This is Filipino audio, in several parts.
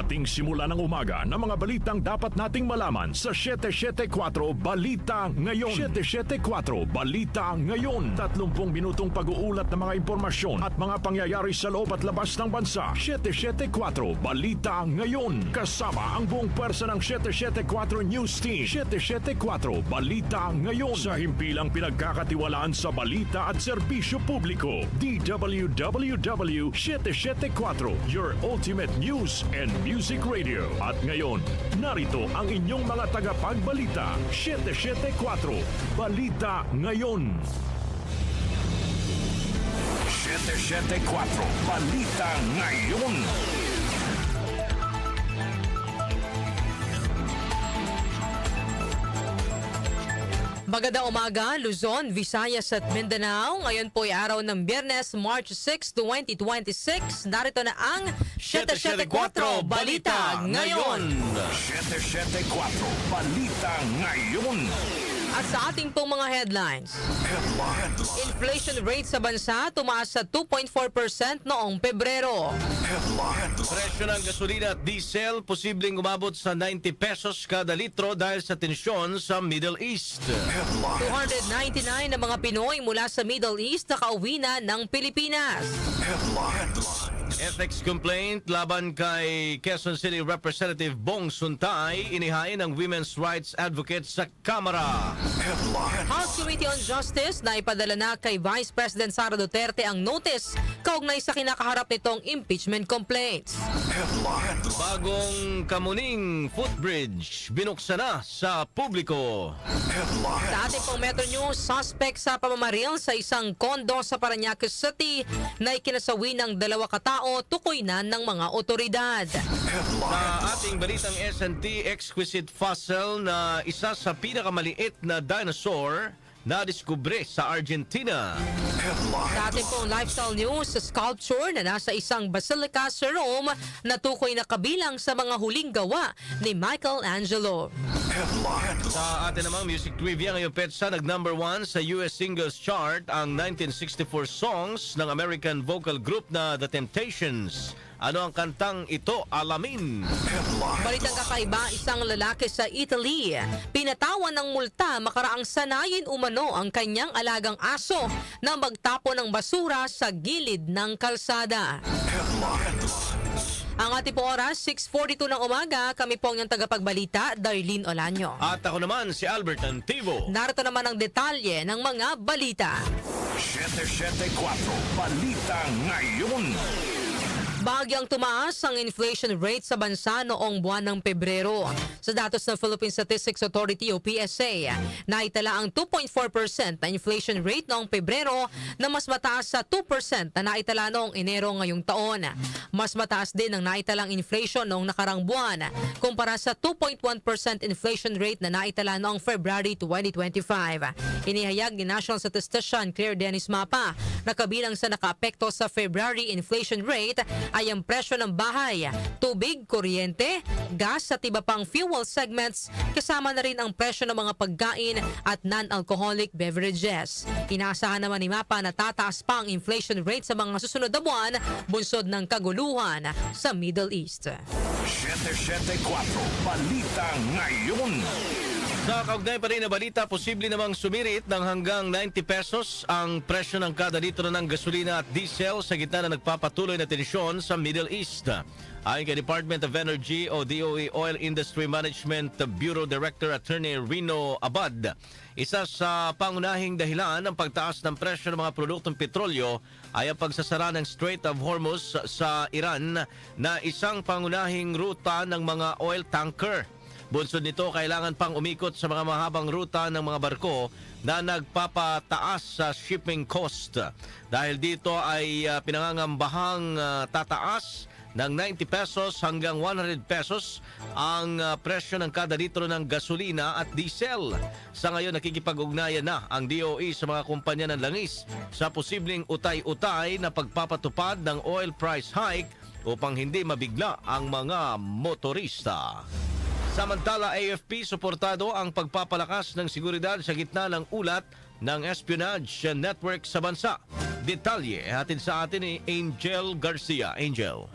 ating simula ng umaga ng mga balitang dapat nating malaman sa 774 Balita Ngayon. 774 Balita Ngayon. 30 minutong pag-uulat ng mga impormasyon at mga pangyayari sa loob at labas ng bansa. 774 Balita Ngayon. Kasama ang buong pwersa ng 774 News Team. 774 Balita Ngayon. Sa himpilang pinagkakatiwalaan sa balita at serbisyo publiko. DWWW 774, your ultimate news and music radio. At ngayon, narito ang inyong mga tagapagbalita. 774 Balita Ngayon. 774 Balita Ngayon. Magandang umaga, Luzon, Visayas at Mindanao. Ngayon po ay araw ng Biyernes, March 6, 2026. Narito na ang 774 Balita Ngayon. 774 Balita Ngayon. At sa ating pong mga headlines, inflation rate sa bansa tumaas sa 2.4% noong Pebrero. Presyo ng gasolina at diesel posibleng umabot sa 90 pesos kada litro dahil sa tensyon sa Middle East. 299 na mga Pinoy mula sa Middle East nakauwi na ng Pilipinas. Ethics complaint laban kay Quezon City Representative Bong Suntay inihain ng women's rights advocate sa Kamara. House Committee on Justice na ipadala na kay Vice President Sara Duterte ang notice kaugnay sa kinakaharap nitong impeachment complaints. Bagong Kamuning Footbridge binuksan na sa publiko. Sa ating pong Metro News, suspect sa pamamaril sa isang kondo sa Parañaque City na ikinasawi ng 2 katao tukoy na ng mga otoridad. Sa ating balitang S&T, exquisite fossil na isa sa pinakamaliit na dinosaur na diskubre sa Argentina. Sa ating pong lifestyle news, sculpture na nasa isang basilica sa Rome na tukoy na kabilang sa mga huling gawa ni Michelangelo. Sa atin namang music trivia ngayong petsa, nag-number 1 sa US Singles Chart ang 1964 songs ng American vocal group na The Temptations. Ano ang kantang ito? Alamin! Balitang kakaiba, isang lalaki sa Italy pinatawan ng multa makaraang sanayin umano ang kanyang alagang aso na magtapo ng basura sa gilid ng kalsada. Ang ating po oras, 6:42 ng umaga. Kami po ang iyong tagapagbalita, Darlene Olanyo. At ako naman si Albert Antivo. Narito naman ang detalye ng mga balita. 774 Balita Ngayon. Bahagyang tumaas ang inflation rate sa bansa noong buwan ng Pebrero. Sa datos ng Philippine Statistics Authority o PSA, naitala ang 2.4% na inflation rate noong Pebrero na mas mataas sa 2% na naitala noong Enero ngayong taon. Mas mataas din ang naitalang inflation noong nakarang buwan kumpara sa 2.1% inflation rate na naitala noong February 2025. Inihayag ni National Statistician Claire Dennis Mapa na kabilang sa nakaapekto sa February inflation rate ay ang presyo ng bahay, tubig, kuryente, gas at iba pang fuel segments, kasama na rin ang presyo ng mga pagkain at non-alcoholic beverages. Inaasahan naman ni Mapa na tataas pa ang inflation rate sa mga susunod na buwan, bunsod ng kaguluhan sa Middle East. 774 Balita Ngayon. Sa kaugnay pa rin na balita, posible namang sumirit ng hanggang 90 pesos ang presyo ng kada litro ng gasolina at diesel sa gitna na nagpapatuloy na tensyon sa Middle East. Ayon kay Department of Energy o DOE Oil Industry Management Bureau Director Attorney Rino Abad, isa sa pangunahing dahilan ng pagtaas ng presyo ng mga produktong petrolyo ay ang pagsasara ng Strait of Hormuz sa Iran na isang pangunahing ruta ng mga oil tanker. Bunsod nito, kailangan pang umikot sa mga mahabang ruta ng mga barko na nagpapataas sa shipping cost. Dahil dito ay pinangangambahang tataas ng 90 pesos hanggang 100 pesos ang presyo ng kada litro ng gasolina at diesel. Sa ngayon, nakikipag-ugnayan na ang DOE sa mga kumpanya ng langis sa posibleng utay-utay na pagpapatupad ng oil price hike upang hindi mabigla ang mga motorista. Samantala, AFP suportado ang pagpapalakas ng seguridad sa gitna ng ulat ng espionage network sa bansa. Detalye hatid sa atin ni Angel Garcia. Angel.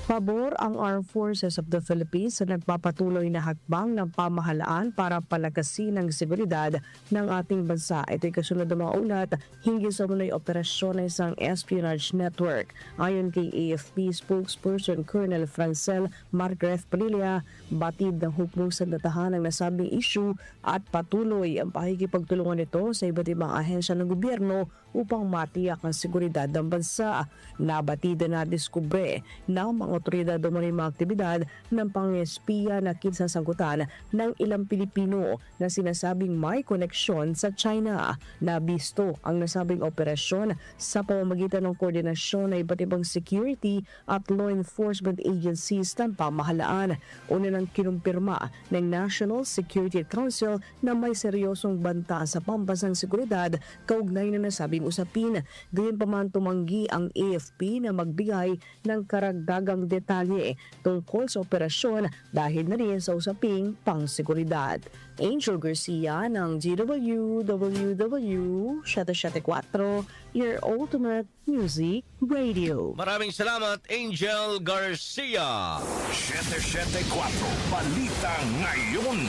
Pabor ang Armed Forces of the Philippines sa nagpapatuloy na hakbang ng pamahalaan para palakasin ang seguridad ng ating bansa. Ito'y kasunod ng mga ulat hinggil sa munay operasyon ng isang espionage network. Ayon kay AFP spokesperson Colonel Francel Margaret Padilla, batid ng hukbong sandatahan ang nasabing issue at patuloy ang pakikipagtulungan nito sa iba't ibang ahensya ng gobyerno upang matiyak ang seguridad ng bansa. Nabatid na diskubre ng mga otoridad o mga aktibidad ng pang-espiya na kinsasagutan ng ilang Pilipino na sinasabing may koneksyon sa China. Nabisto ang nasabing operasyon sa pamamagitan ng koordinasyon ng iba't ibang security at law enforcement agencies ng pamahalaan. Una nang kinumpirma ng National Security Council na may seryosong banta sa pambansang seguridad kaugnay na nasabing usapin. Gayunpaman tumanggi ang AFP na magbigay ng karagdagang detalye tungkol sa operasyon dahil na rin sa usaping pangseguridad. Angel Garcia ng GWWW 774, your ultimate music radio. Maraming salamat, Angel Garcia. 774 Balita Ngayon.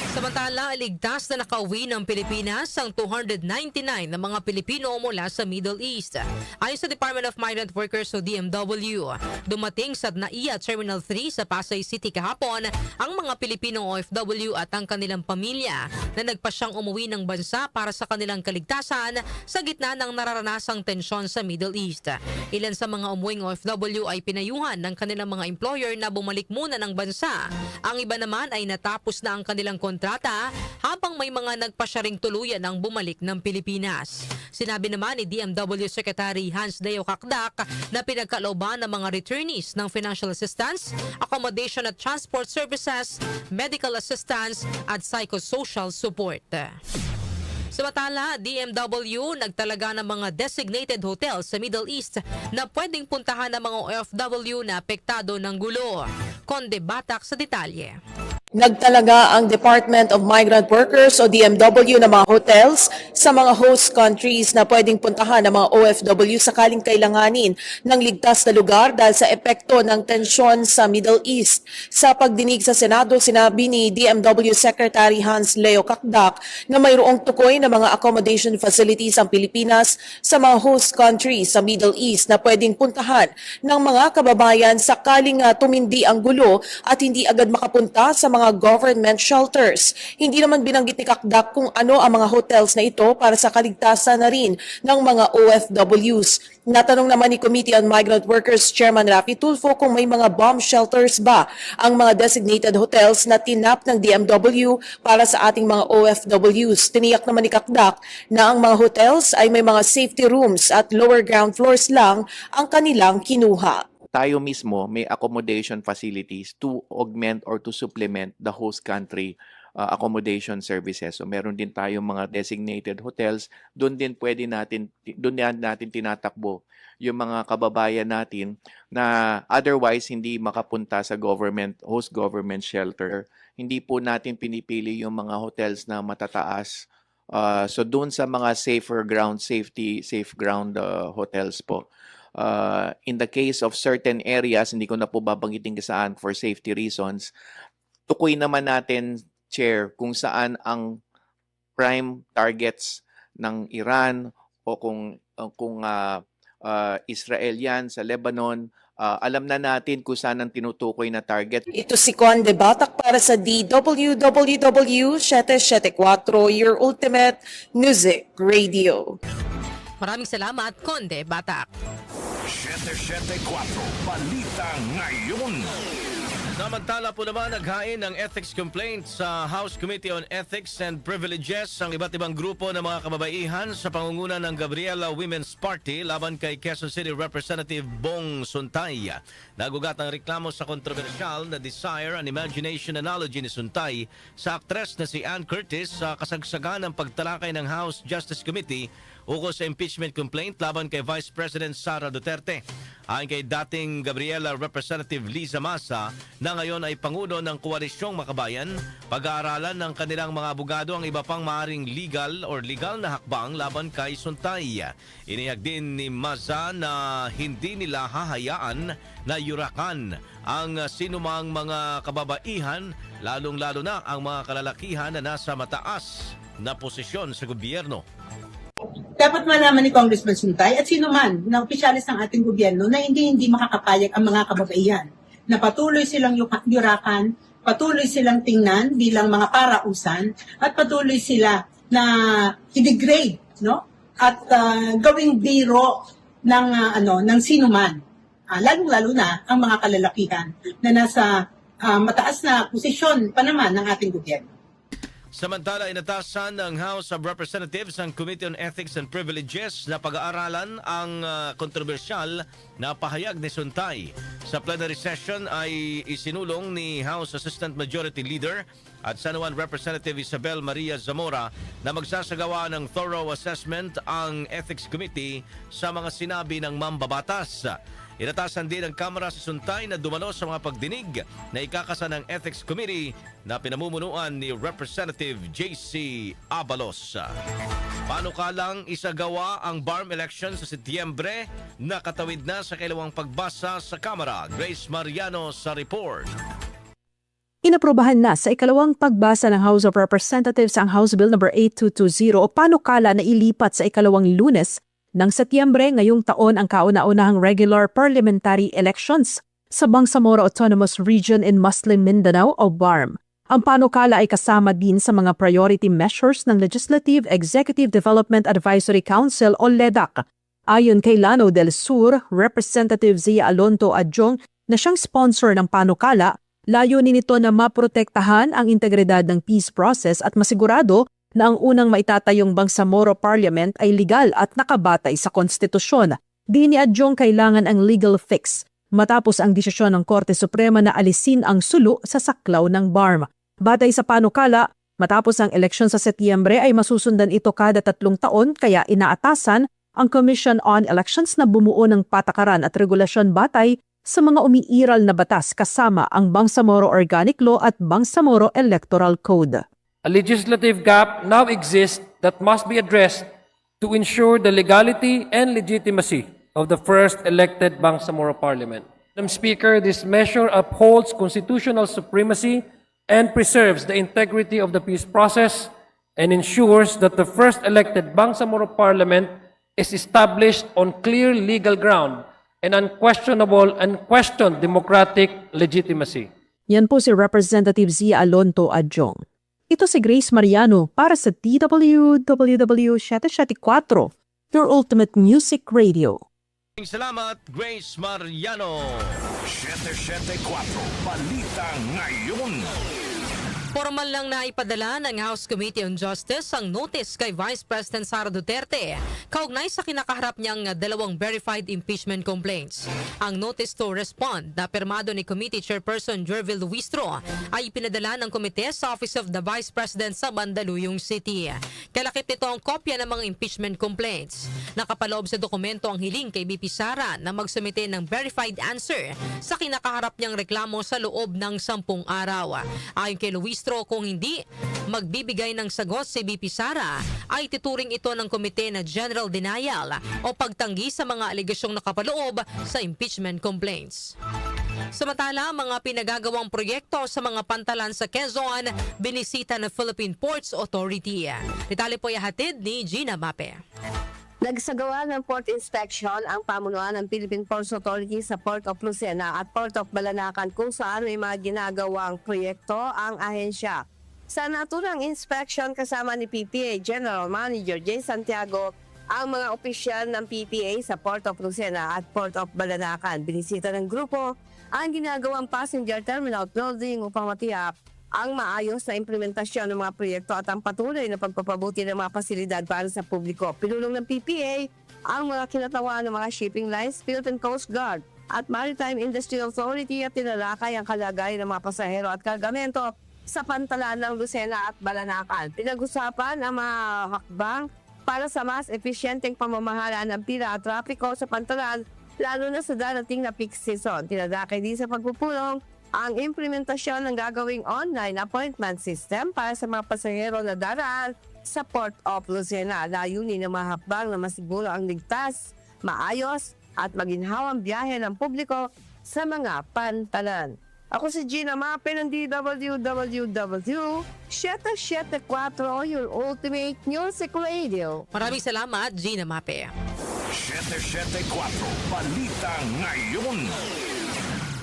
Samantala, ligtas na nakauwi ng Pilipinas ang 299 na mga Pilipino mula sa Middle East. Ayon sa Department of Migrant Workers o DMW, dumating sa NAIA Terminal 3 sa Pasay City kahapon ang mga Pilipinong OFW at ang kanilang pamilya na nagpasyang umuwi ng bansa para sa kanilang kaligtasan sa gitna ng nararanasang tensyon sa Middle East. Ilan sa mga umuwing OFW ay pinayuhan ng kanilang mga employer na bumalik muna ng bansa. Ang iba naman ay natapos na ang kanilang kontrata habang may mga nagpasya ring tuluyan ang bumalik ng Pilipinas. Sinabi naman ni DMW Secretary Hans Leo Kakdak na pinagkalooban ng mga returnees ng financial assistance, accommodation at transport services, medical assistance at psychosocial support. Samantala, DMW nagtalaga ng mga designated hotels sa Middle East na pwedeng puntahan ng mga OFW na apektado ng gulo. Conde Batak sa detalye. Nagtalaga ang Department of Migrant Workers o DMW ng mga hotels sa mga host countries na pwedeng puntahan ng mga OFW sakaling kailanganin ng ligtas na lugar dahil sa epekto ng tensyon sa Middle East. Sa pagdinig sa Senado, sinabi ni DMW Secretary Hans Leo Kakdak na mayroong tukoy na mga accommodation facilities ang Pilipinas sa mga host countries sa Middle East na pwedeng puntahan ng mga kababayan sakaling tumindi ang gulo at hindi agad makapunta sa mga government shelters. Hindi naman binanggit ni Kakdak kung ano ang mga hotels na ito para sa kaligtasan na rin ng mga OFWs. Natanong naman ni Committee on Migrant Workers Chairman Rafi Tulfo kung may mga bomb shelters ba ang mga designated hotels na tinap ng DMW para sa ating mga OFWs. Tiniyak naman ni Kakdak na ang mga hotels ay may mga safety rooms at lower ground floors lang ang kanilang kinuha. Tayo mismo may accommodation facilities to augment or to supplement the host country accommodation services. So meron din tayong mga designated hotels, doon din natin tinatakbo yung mga kababayan natin na otherwise hindi makapunta sa host government shelter. Hindi po natin pinipili yung mga hotels na matataas. So doon sa mga safe ground hotels po. In the case of certain areas, hindi ko na po babanggitin saan for safety reasons, tukoy naman natin, Chair, kung saan ang prime targets ng Iran o kung Israel yan sa Lebanon, alam na natin kung saan ang tinutukoy na target. Ito si Conde Batak para sa DWWW 774, your ultimate music radio. Maraming salamat, Conde Batak. 774 Balita Ngayon. Samantala po naman, naghain ng ethics complaint sa House Committee on Ethics and Privileges ang iba't ibang grupo ng mga kababaihan sa pangunguna ng Gabriela Women's Party laban kay Quezon City Representative Bong Suntay. Nagugat ang reklamo sa kontrobersyal na desire and imagination analogy ni Suntay sa aktres na si Ann Curtis sa kasagsagan ng pagtalakay ng House Justice Committee ukol sa impeachment complaint laban kay Vice President Sara Duterte. Ayon kay dating Gabriela Representative Liza Masa na ngayon ay Pangulo ng Koalisyong Makabayan, pag-aaralan ng kanilang mga abogado ang iba pang maaring legal na hakbang laban kay Suntay. Inihag din ni Masa na hindi nila hahayaan na yurakan ang sinumang mga kababaihan, lalong-lalo na ang mga kalalakihan na nasa mataas na posisyon sa gobyerno. Dapat malaman ni Congressman Suntay at sino man na opisyalis ng ating gobyerno na hindi makakapayag ang mga kababaihan na patuloy silang yurakan, patuloy silang tingnan bilang mga parausan at patuloy sila na i-degrade, no? At gawing biro ng sino man. Lalong-lalo na ang mga kalalakihan na nasa mataas na posisyon pa naman ng ating gobyerno. Samantala, inatasan ng House of Representatives ang Committee on Ethics and Privileges na pag-aaralan ang kontrobersyal na pahayag ni Suntay. Sa plenary session ay isinulong ni House Assistant Majority Leader at San Juan Representative Isabel Maria Zamora na magsasagawa ng thorough assessment ang Ethics Committee sa mga sinabi ng mambabatas. Inatasan din ng Kamara si Suntay na dumalo sa mga pagdinig na ikakasa ng Ethics Committee na pinamumunuan ni Representative J.C. Abalos. Panukalang isagawa ang BARM election sa Setyembre, nakatawid na sa kailawang pagbasa sa Kamara. Grace Mariano sa report. Inaprobahan na sa ikalawang pagbasa ng House of Representatives ang House Bill No. 8220 o panukala na ilipat sa ikalawang Lunes ng Setyembre ngayong taon ang kauna-unahang regular parliamentary elections sa Bangsamoro Autonomous Region in Muslim Mindanao o BARM. Ang panukala ay kasama din sa mga priority measures ng Legislative Executive Development Advisory Council o LEDAC. Ayon kay Lano del Sur, Representative Zia Alonto Adjong na siyang sponsor ng panukala, layunin nito na maprotektahan ang integridad ng peace process at masigurado na ang unang maitatayong Bangsamoro Parliament ay legal at nakabatay sa konstitusyon. Di ni Adjong kailangan ang legal fix matapos ang desisyon ng Korte Suprema na alisin ang sulo sa saklaw ng BARM. Batay sa panukala, matapos ang eleksyon sa Setyembre ay masusundan ito kada 3 taon kaya inaatasan ang Commission on Elections na bumuo ng patakaran at regulasyon batay sa mga umiiral na batas kasama ang Bangsamoro Organic Law at Bangsamoro Electoral Code. A legislative gap now exists that must be addressed to ensure the legality and legitimacy of the first elected Bangsamoro Parliament. Madam Speaker, this measure upholds constitutional supremacy and preserves the integrity of the peace process and ensures that the first elected Bangsamoro Parliament is established on clear legal ground and unquestioned democratic legitimacy. Yan po si Representative Zia Alonto Adjong. Ito si Grace Mariano para sa DWWW 774, your ultimate music radio. Salamat, Grace Mariano. 774 Balita Ngayon. Formal lang na ipadala ng House Committee on Justice ang notice kay Vice President Sara Duterte kaugnay sa kinakaharap niyang 2 verified impeachment complaints. Ang notice to respond na pirmado ni Committee Chairperson Jervil Luistro ay pinadala ng komite sa Office of the Vice President sa Mandaluyong City. Kalakip nito ang kopya ng mga impeachment complaints. Nakapaloob sa dokumento ang hiling kay BP Sara na magsumite ng verified answer sa kinakaharap niyang reklamo sa loob ng 10 araw. Ayon kay Luistro, kung hindi magbibigay ng sagot si BP Sara, ay tituring ito ng komite na general denial o pagtanggi sa mga alegasyong nakapaloob sa impeachment complaints. Samantala, mga pinagagawang proyekto sa mga pantalan sa Quezon, binisita ng Philippine Ports Authority. Detalye po ihatid ni Gina Mape. Nagsagawa ng port inspection ang pamunuan ng Philippine Ports Authority sa Port of Lucena at Port of Balanacan kung saan may mga ginagawang proyekto ang ahensya. Sa naturang inspection kasama ni PPA General Manager J. Santiago ang mga opisyal ng PPA sa Port of Lucena at Port of Balanacan. Binisita ng grupo ang ginagawang passenger terminal building upang matiyak ang maayos na implementasyon ng mga proyekto at ang patuloy na pagpapabuti ng mga pasilidad para sa publiko. Pinulong ng PPA ang mga kinatawan ng mga shipping lines, Philippine Coast Guard at Maritime Industry Authority at tinalakay ang kalagayan ng mga pasahero at kargamento sa pantalan ng Lucena at Balanacan. Pinag-usapan ang mga hakbang para sa mas epesyenteng pamamahala ng pila at trapiko sa pantalan, lalo na sa darating na peak season. Tinadakay din sa pagpupulong ang implementasyon ng gagawing online appointment system para sa mga pasahero na daraan sa Port of Lucena. Layunin ng mga hakbang na masiguro ang ligtas, maayos at maginhawang biyahe ng publiko sa mga pantalan. Ako si Gina Mape ng DWWW 774, your ultimate music radio. Maraming salamat, Gina Mape. 774 Balita Ngayon.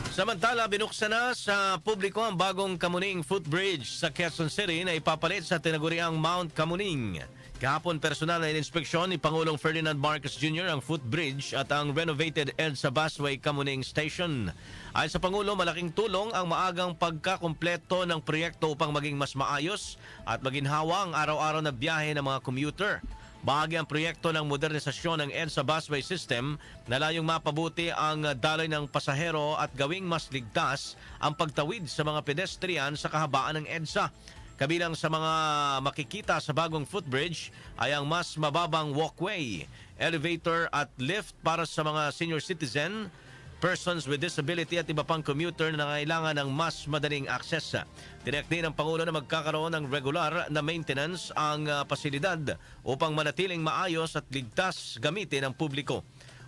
Samantala, binuksan na sa publiko ang bagong Kamuning Footbridge sa Quezon City na ipapalit sa tinaguriang Mount Kamuning. Kahapon, personal na inspeksyon ni Pangulong Ferdinand Marcos Jr. ang footbridge at ang renovated EDSA Busway Kamuning Station. Ayon sa Pangulo, malaking tulong ang maagang pagkakumpleto ng proyekto upang maging mas maayos at maginhawa ang araw-araw na biyahe ng mga commuter. Bahagi ang proyekto ng modernisasyon ng EDSA Busway System na layong mapabuti ang daloy ng pasahero at gawing mas ligtas ang pagtawid sa mga pedestrian sa kahabaan ng EDSA. Kabilang sa mga makikita sa bagong footbridge ay ang mas mababang walkway, elevator at lift para sa mga senior citizen, persons with disability at iba pang commuter na nangailangan ng mas madaling akses. Direct din ng Pangulo na magkakaroon ng regular na maintenance ang pasilidad upang manatiling maayos at ligtas gamitin ng publiko.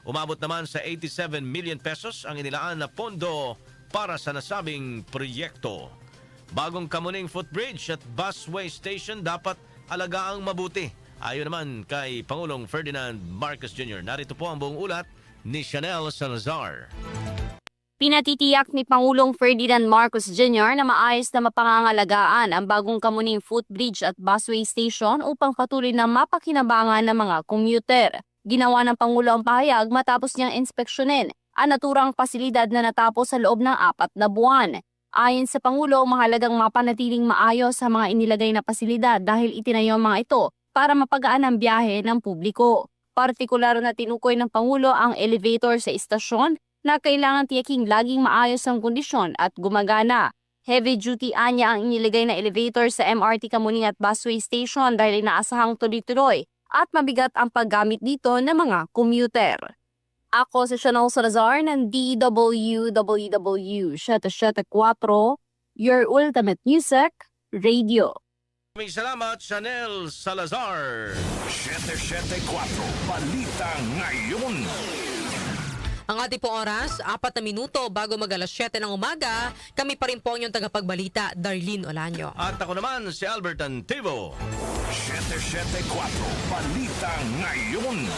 Umabot naman sa 87 million pesos ang inilaan na pondo para sa nasabing proyekto. Bagong Kamuning Footbridge at Busway Station dapat alagaang mabuti. Ayon naman kay Pangulong Ferdinand Marcos Jr. Narito po ang buong ulat ni Chanel Salazar. Pinatitiyak ni Pangulong Ferdinand Marcos Jr. na maayos na mapangangalagaan ang bagong Kamuning Footbridge at Busway Station upang patuloy na mapakinabangan ng mga commuter. Ginawa ng Pangulo ang pahayag matapos niyang inspeksyonin ang naturang pasilidad na natapos sa loob ng 4 na buwan. Ayon sa Pangulo, mahalagang mapanatiling maayos sa mga inilagay na pasilidad dahil itinayo ang mga ito para mapagaan ang biyahe ng publiko. Partikular na tinukoy ng Pangulo ang elevator sa istasyon na kailangan tiyaking laging maayos ang kondisyon at gumagana. Heavy duty anya ang inilagay na elevator sa MRT Kamuning at Busway Station dahil inaasahang tuloy-tuloy at mabigat ang paggamit dito ng mga commuter. Ako si Chanel Salazar ng DWWW 774, your ultimate music radio. Maraming salamat, Chanel Salazar. 774 Balita Ngayon. Ang ating po oras, 4 na minuto bago mag alas 7 ng umaga, kami pa rin po ang inyong tagapagbalita, Darlene Olanyo. At ako naman si Albert Antivo. 774 Balita Ngayon.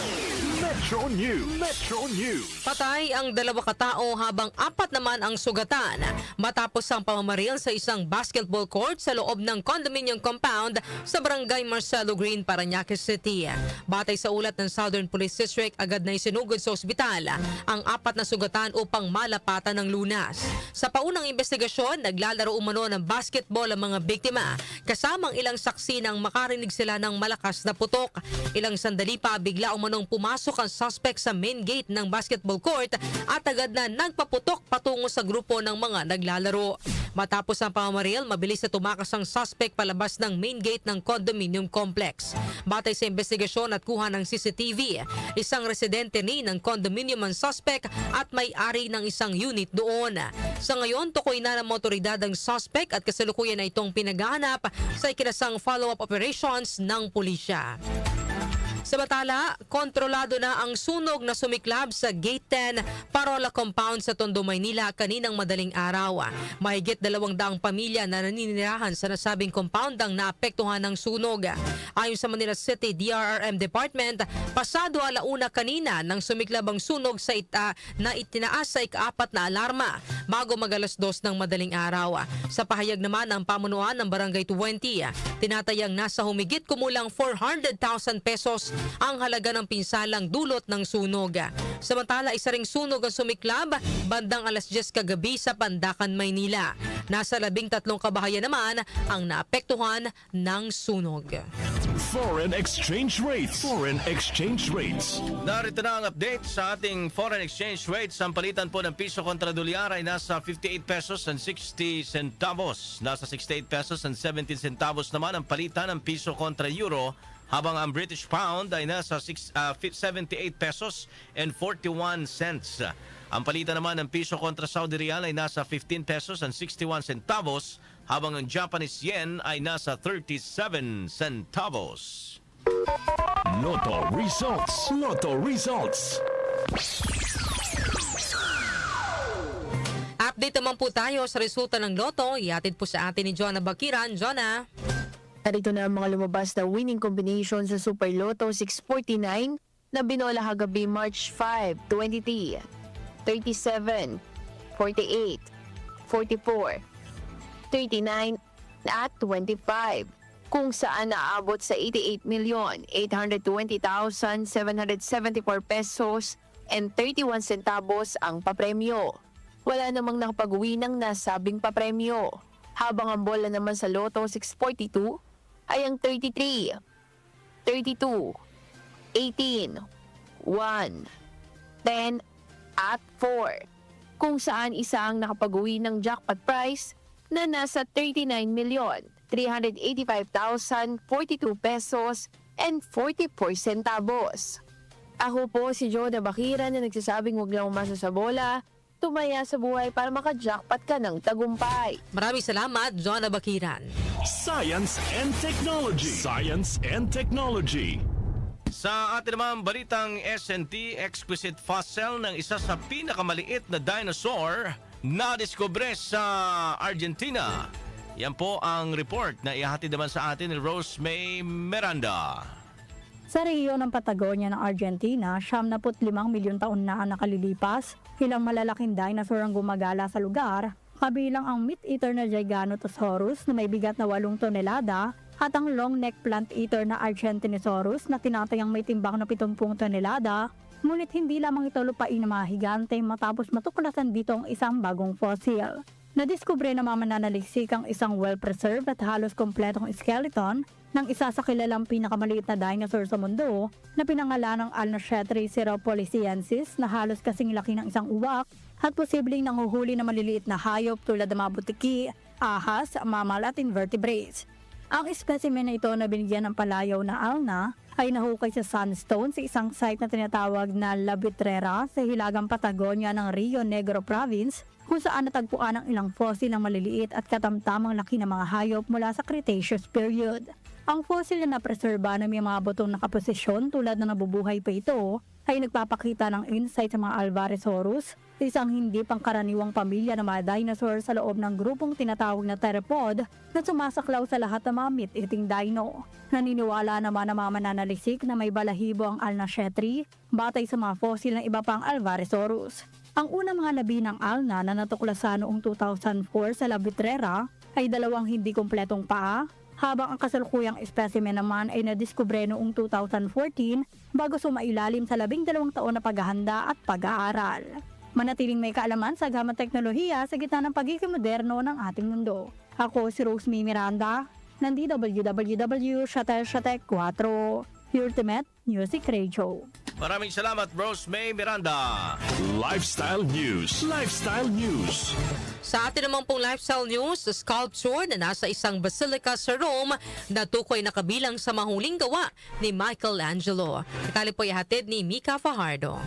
Metro News. Metro News. Patay ang 2 katao habang 4 naman ang sugatan matapos ang pamamaril sa isang basketball court sa loob ng condominium compound sa barangay Marcelo Green, Parañaque City. Batay sa ulat ng Southern Police District, agad na isinugod sa ospital ang 4 na sugatan upang malapatan ng lunas. Sa paunang investigasyon, naglalaro umano ng basketball ang mga biktima kasamang ilang saksi nang makarinig sila ng malakas na putok. Ilang sandali pa bigla umanong pumasok ang suspect sa main gate ng basketball court at agad na nagpaputok patungo sa grupo ng mga naglalaro. Matapos ang pamamaril, mabilis na tumakas ang suspect palabas ng main gate ng condominium complex. Batay sa investigasyon at kuha ng CCTV, isang residente ni ng condominium ang suspect at may-ari ng isang unit doon. Sa ngayon, tukoy na ng otoridad ang suspect at kasalukuyan na itong pinaghahanap sa ikinasang follow-up operations ng pulisya. Samantala, kontrolado na ang sunog na sumiklab sa Gate 10 Parola Compound sa Tondo, Maynila kaninang madaling araw. Mahigit 200 pamilya na naninirahan sa nasabing compound ang naapektuhan ng sunog. Ayon sa Manila City DRRM Department, pasado alauna kanina nang sumiklab ang sunog sa na itinaas sa ika-4 na alarma bago mag-alas 2 ng madaling araw. Sa pahayag naman ng pamunuan ng Barangay 20, tinatayang nasa humigit kumulang 400,000 pesos ang halaga ng pinsalang dulot ng sunog. Samantala, isa ring sunog ang sumiklab bandang alas 10 kagabi sa Pandacan, Maynila. Nasa 13 kabahayan naman ang naapektuhan ng sunog. Foreign exchange rates. Foreign exchange rates. Narito na ang update sa ating foreign exchange rates. Ang palitan po ng piso kontra dolyar ay nasa 58 pesos and 60 centavos. Nasa 68 pesos and 17 centavos naman ang palitan ng piso kontra euro. habang ang British pound ay nasa 78 pesos and 41 cents. Ang palitan naman ng piso kontra Saudi Rial ay nasa 15 pesos and 61 centavos, habang ang Japanese yen ay nasa 37 centavos. Lotto results. Lotto results. Update naman po tayo sa resulta ng Lotto. Ihatid po sa atin ni Jonah Bakiran. Jonah. Narito na ang mga lumabas na winning combination sa Super Lotto 649 na binola kagabi March 5, 23, 37, 48, 44, 39 at 25, kung saan naabot sa 88,820,774 pesos and 31 centavos ang papremyo. Wala namang nakapag-uwi ng nasabing papremyo, habang ang bola naman sa Lotto 642 ay ang 33, 32, 18, 1, 10 at 4, kung saan isa ang nakapag-uwi ng jackpot prize na nasa 39,385,042 pesos and 44 centavos. Ako po si Jonah Bakiran na nagsasabing huwag lang umasa sa bola, tumaya sa buhay para maka-jackpot ka ng tagumpay. Maraming salamat, Jonah Bakiran. Science and technology. Science and technology. Sa atin naman balitang SNT, exquisite fossil ng isa sa pinakamaliit na dinosaur na diskubre sa Argentina. Yan po ang report na ihahatid naman sa atin ni Rose May Miranda. Sa rehiyon ng Patagonia ng Argentina, 75 milyong taon na ang nakalilipas, ilang malalaking dinosaur ang gumagala sa lugar, kabilang ang meat-eater na Giganotosaurus na may bigat na 8 tonelada at ang long-neck plant-eater na Argentinosaurus na tinatayang may timbang na 70 tonelada. Ngunit hindi lamang ito lupain ng mga higante matapos matuklasan dito ang isang bagong fossil. Nadiskubre na mananaliksik ang isang well-preserved at halos kompletong skeleton ng isa sa kilalang pinakamaliit na dinosaur sa mundo na pinangalan ng Alnocetriceropolisiensis na halos kasing laki ng isang uwak at posibleng nanghuhuli na maliliit na hayop tulad ng mga butiki, ahas, mammal at invertebrates. Ang specimen na ito na binigyan ng palayaw na alna ay nahukay sa sandstone sa isang site na tinatawag na La Vitrera sa hilagang Patagonia ng Rio Negro Province, kung saan natagpuan ang ilang fossil ng maliliit at katamtamang laki ng mga hayop mula sa Cretaceous period. Ang fossil na napreserba na may mga butong nakaposisyon tulad na nabubuhay pa ito ay nagpapakita ng insight sa mga Alvarezsaurus, isang hindi pangkaraniwang pamilya ng mga dinosaur sa loob ng grupong tinatawag na theropod na sumasaklaw sa lahat ng mga meat-eating dino. Naniniwala naman ang mga mananalisik na may balahibo ang Alnacetri batay sa mga fossil ng iba pang Alvarezsaurus. Ang unang mga labi ng alna na natuklasan noong 2004 sa La Vitrera ay dalawang hindi kumpletong paa, habang ang kasalukuyang specimen naman ay nadiskubre noong 2014 bago sumailalim sa 12 taon na paghahanda at pag-aaral. Manatiling may kaalaman sa gamang teknolohiya sa gitna ng pagiging moderno ng ating mundo. Ako si Rose May Miranda ng DWWW Shatek 4, Ultimate Music Radio. Maraming salamat, Rose May Miranda. Lifestyle News. Lifestyle News. Sa atin naman pong lifestyle news, sculpture na nasa isang basilica sa Rome na tukoy na kabilang sa mahuling gawa ni Michelangelo. Detalye po ihatid ni Mika Fajardo.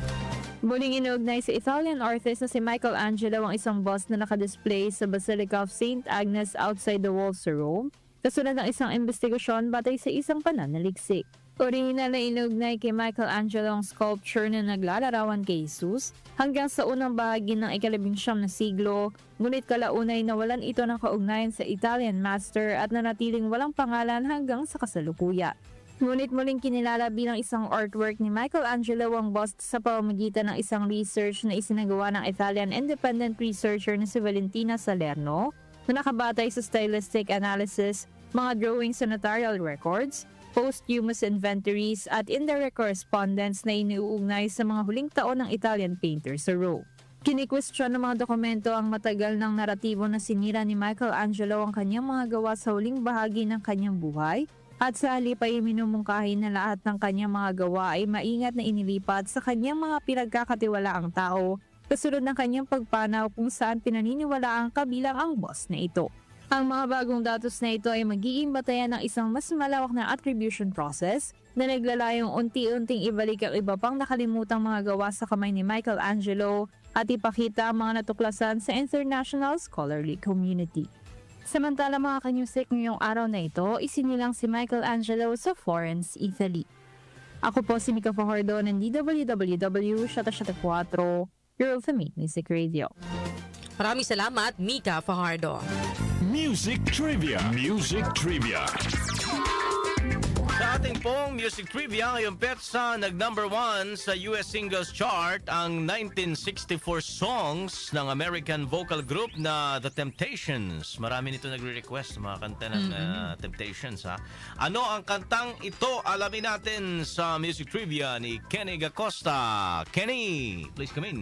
Muling inuugnay sa Italian artist na si Michelangelo ang isang bust na nakadisplay sa Basilica of St. Agnes outside the walls sa Rome, kasunod ng isang investigasyon batay sa isang pananaliksik. Orihinal na inuugnay kay Michelangelo ang sculpture na naglalarawan kay Jesus hanggang sa unang bahagi ng ika-19 na siglo, ngunit kalaunay nawalan ito ng kaugnayan sa Italian master at nanatiling walang pangalan hanggang sa kasalukuyan. Ngunit muling kinilala bilang isang artwork ni Michelangelo ang bust sa pamamagitan ng isang research na isinagawa ng Italian independent researcher na si Valentina Salerno na nakabatay sa stylistic analysis, mga drawings sa notarial records, posthumous inventories at indirect correspondence na iniuugnay sa mga huling taon ng Italian painter sa Rome. Kini-question ng mga dokumento ang matagal ng naratibo na sinira ni Michelangelo ang kanyang mga gawa sa huling bahagi ng kanyang buhay, at sa halip ay minumungkahi na lahat ng kanyang mga gawa ay maingat na inilipat sa kanyang mga pinagkakatiwalaang tao, kasunod ng kanyang pagpanaw kung saan pinaniniwalaang kabilang ang boss na ito. Ang mga bagong datos na ito ay magiging batayan ng isang mas malawak na attribution process na naglalayong unti-unting ibalik ang iba pang nakalimutang mga gawa sa kamay ni Michelangelo at ipakita ang mga natuklasan sa international scholarly community. Samantala mga kanyusik, ngayong araw na ito, isinilang si Michelangelo sa Florence, Italy. Ako po si Mika Fajardo ng DWWW 774, your Ultimate Music Radio. Maraming salamat, Mika Fajardo. Music Trivia. Music Trivia. Sa ating pong music trivia, ngayong petsa, nag-number 1 sa US Singles Chart ang 1964 songs ng American vocal group na The Temptations. Marami nito nagre-request mga kanta ng Temptations. Ha? Ano ang kantang ito? Alamin natin sa music trivia ni Kenny Gacosta. Kenny, please come in.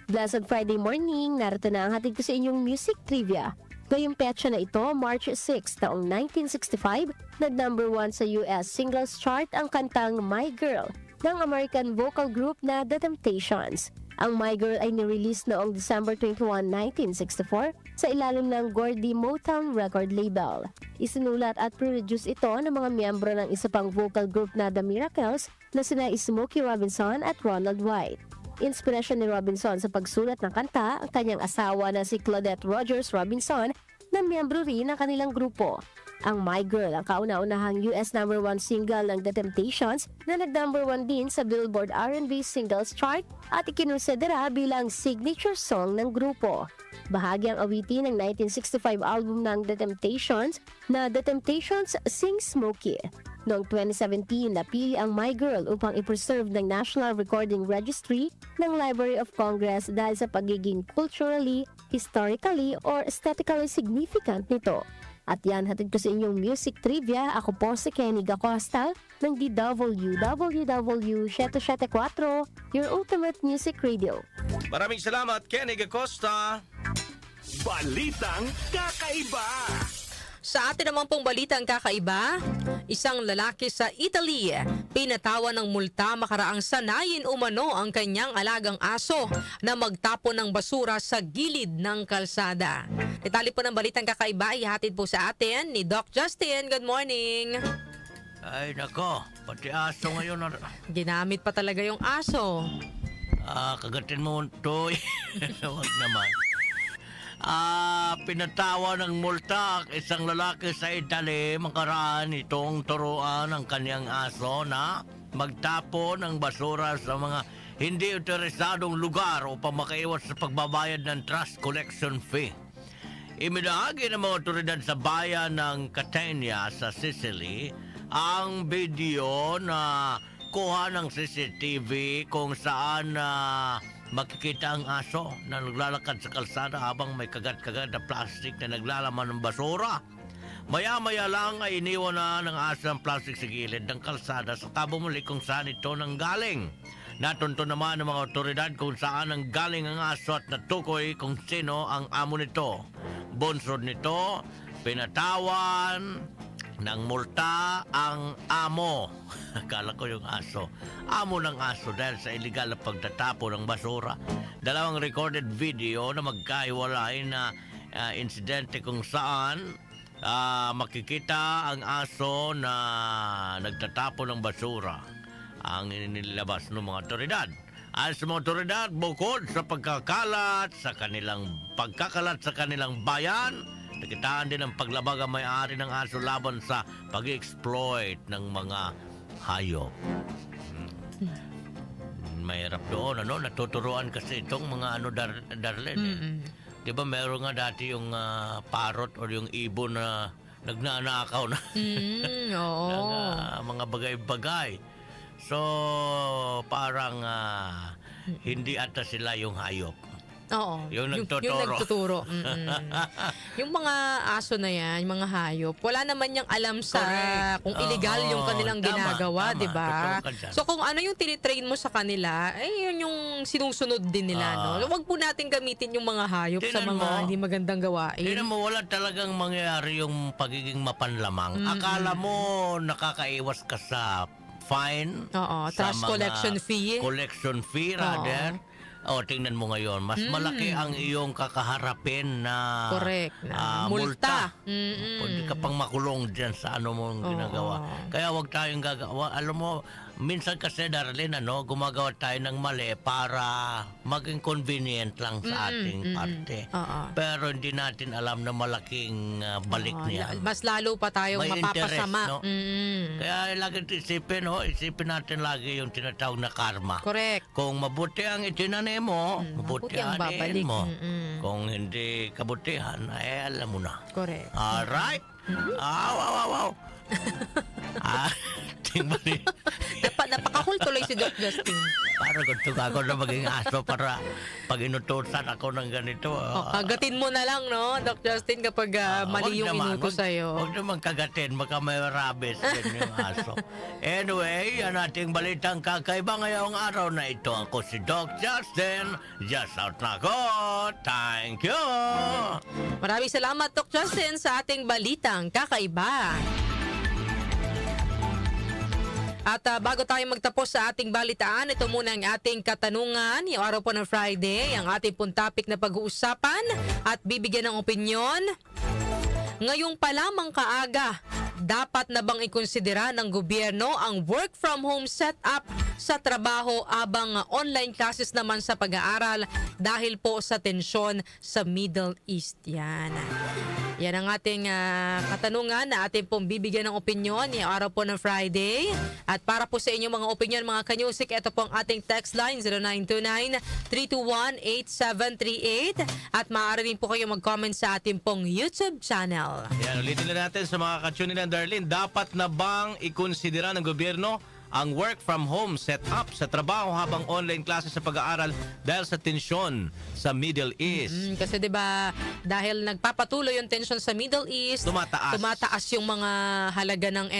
Blessed Friday morning, narito na ang hatid ko sa inyong music trivia. Ngayong petsa na ito, March 6, taong 1965, nag-number 1 sa US Singles Chart ang kantang My Girl ng American vocal group na The Temptations. Ang My Girl ay nirelease noong December 21, 1964 sa ilalim ng Gordy Motown record label. Isinulat at produce ito ng mga miyembro ng isa pang vocal group na The Miracles na sina Smokey Robinson at Ronald White. Inspirasyon ni Robinson sa pagsulat ng kanta ang kanyang asawa na si Claudette Rogers Robinson na miyembro rin ng kanilang grupo. Ang My Girl ang kauna-unahang US number 1 single ng The Temptations na nag-number 1 din sa Billboard R&B Singles Chart at ikinonsidera bilang signature song ng grupo. Bahagi ang awitin ng 1965 album ng The Temptations na The Temptations Sing Smokey. Noong 2017, napili ang My Girl upang i-preserve ng National Recording Registry ng Library of Congress dahil sa pagiging culturally, historically, or aesthetically significant nito. At yan, hatid ko sa inyong music trivia. Ako po si Kenny Gacosta ng DWWW 774, your ultimate music radio. Maraming salamat, Kenny Gacosta. Balitang Kakaiba. Sa atin naman pong balitang kakaiba, isang lalaki sa Italy pinatawan ng multa makaraang sanayin umano ang kanyang alagang aso na magtapon ng basura sa gilid ng kalsada. Detalye po ng balitang kakaiba ihatid po sa atin ni Doc Justin. Good morning! Ay nako, pati aso ngayon. Ginamit pa talaga yung aso. Kagatin mo ito. Huwag naman. Pinatawa ng multa isang lalaki sa Italy makaraan itong turuan ng kanyang aso na magtapon ng basura sa mga hindi otorisadong lugar upang makaiwas sa pagbabayad ng trash collection fee. Iminahagi ng mga otoridad sa bayan ng Catania sa Sicily ang video na kuha ng CCTV kung saan makikita ang aso na naglalakad sa kalsada habang may kagat-kagat na plastic na naglalaman ng basura. Maya-maya lang ay iniwan na ng aso ang plastic sa gilid ng kalsada sa tabumuli kung saan ito nanggaling. Natunto naman ng mga otoridad kung saan nanggaling ang aso at natukoy kung sino ang amo nito. Bunsod nito, pinatawan ng multa ang amo. Akala ko yung aso. Amo ng aso dahil sa illegal na pagtatapo ng basura. Dalawang recorded video na magkahiwalay na insidente kung saan makikita ang aso na nagtatapo ng basura ang inilabas ng mga otoridad. Ayon sa mga otoridad, bukod sa pagkakalat sa kanilang bayan, nakitaan din ang paglabag ang may-ari ng aso laban sa pag-exploit ng mga hayop. Mahirap doon, natuturuan kasi itong mga Darlene. Di ba meron nga dati yung parrot or yung ibon na nagnanakaw na Oo. ng mga bagay-bagay. So, parang hindi ata sila yung hayop. Oo. Yung nagtuturo. Yung nagtuturo. Yung mga aso na yan, yung mga hayop, wala naman yung alam sa Correct. kung illegal yung kanilang Tama, ginagawa, tama. di ba? Totoo ka dyan. So kung ano yung tinitrain mo sa kanila, yun yung sinusunod din nila, no? Huwag po natin gamitin yung mga hayop sa Tingnan mga mo. hindi magandang gawain. Tingnan mo, wala talagang mangyayari yung pagiging mapanlamang. Akala mo nakakaiwas ka sa fine. Oo, sa trash mga collection fee. Collection fee, rather. O, tingnan mo ngayon, mas malaki ang iyong kakaharapin na Correct. Na multa. Pwede ka pang makulong dyan sa ano mong ginagawa. Kaya wag tayong gagawa. Alam mo, minsan kasi, Darlene, gumagawa tayo ng mali para maging convenient lang sa ating parte. Pero hindi natin alam na malaking balik niya. Mas lalo pa tayong May mapapasama. interest, no? Kaya lagi isipin natin lagi yung tinatawag na karma. Correct. Kung mabuti ang itinanim mo, mabuti mabuti ang ang babalik. mo. Kung hindi kabutihan, alam mo na. Correct. Alright? Wow. Tingnan Napakahul tuloy si Doc Justin. Para gusto ako na maging aso para pag inutusan ako ng ganito. Kagatin mo na lang, no, Doc Justin, kapag mali yung inutos sa'yo. Huwag naman kagatin, baka may rabies din yung aso. Anyway, yan ating balitang kakaiba ngayong araw na ito. Ako si Doc Justin. Just out na ako. Thank you. Maraming salamat, Doc Justin, sa ating balitang kakaiba. At bago tayo magtapos sa ating balitaan, ito muna ang ating katanungan. Yung araw po ng Friday, ang ating pong topic na pag-uusapan at bibigyan ng opinyon. Ngayong pa lamang kaaga, dapat na bang ikonsidera ng gobyerno ang work from home setup sa trabaho abang online classes naman sa pag-aaral dahil po sa tensyon sa Middle East? Yan ang ating katanungan na ating pong bibigyan ng opinyon yung araw po ng Friday. At para po sa inyong mga opinyon, mga kanyusik, ito po ang ating text line 0929-321-8738 at maaari rin po kayo mag-comment sa ating pong YouTube channel. Yan, ulitin na natin sa mga katsyon nila, Darlene. Dapat na bang ikonsidera ng gobyerno ang work from home setup sa trabaho habang online classes sa pag-aaral dahil sa tensyon sa Middle East? Kasi 'di ba, dahil nagpapatuloy yung tensyon sa Middle East, tumataas yung mga halaga ng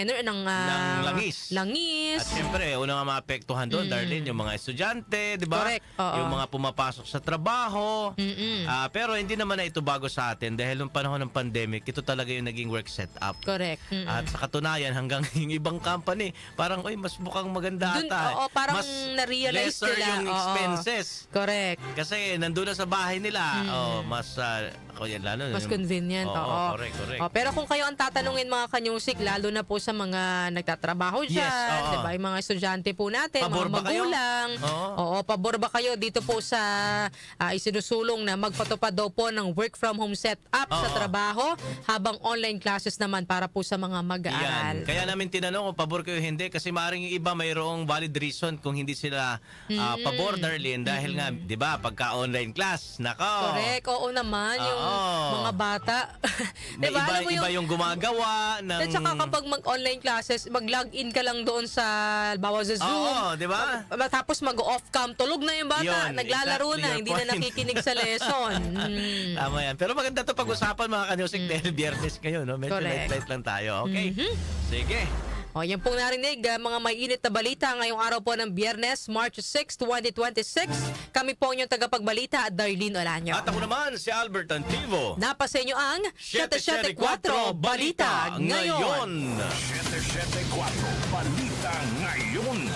langis. Langis. At siyempre, una nga maapektuhan doon, Darlene, yung mga estudyante, 'di ba? Correct. Oo. Yung mga pumapasok sa trabaho. Pero hindi naman na ito bago sa atin dahil nung panahon ng pandemic, ito talaga yung naging work setup. Correct. At sa katunayan, hanggang yung ibang company, parang, mas mukhang maganda ata. Parang mas na-realize lesser nila. yung expenses. Correct. Kasi nandun na sa bahay nila. Mas mas convenient. Correct. Pero kung kayo ang tatanungin, mga kanyusik, lalo na po sa mga nagtatrabaho dyan, diba, yung mga estudyante po natin, Pabor mga ba kayo? magulang. Pabor ba kayo dito po sa isinusulong na magpatupad daw po ng work from home setup sa trabaho habang online classes naman para po sa mga mag-aaral? Kaya namin tinanong kung pabor kayo hindi kasi maaaring yung iba mayroong valid reason kung hindi sila pabor, Darlene, dahil nga, di ba, pagka online class, nako. Correct. Oo naman, yung mga bata. May diba, alam mo iba yung gumagawa ng... At saka kapag mag-online classes, mag-log-in ka lang doon sa, bawa sa Zoom. Oo, di ba? Tapos mag-off-cam, tulog na yung bata. Yun, naglalaro exactly na, your hindi na point. nakikinig sa lesson. Tama yan. Pero maganda to pag-usapan, mga kanyusik, dahil biyernes kayo, no? Medyo Correct. light lang tayo, okay? Sige. Yan pong narinig, mga may init na balita ngayong araw po ng Biyernes, March 6, 2026. Kami po ang inyong tagapagbalita at Darlene Olanyo. At ako naman, si Albert Antivo. Napasa inyo ang 774 Balita Ngayon. 774 Balita Ngayon.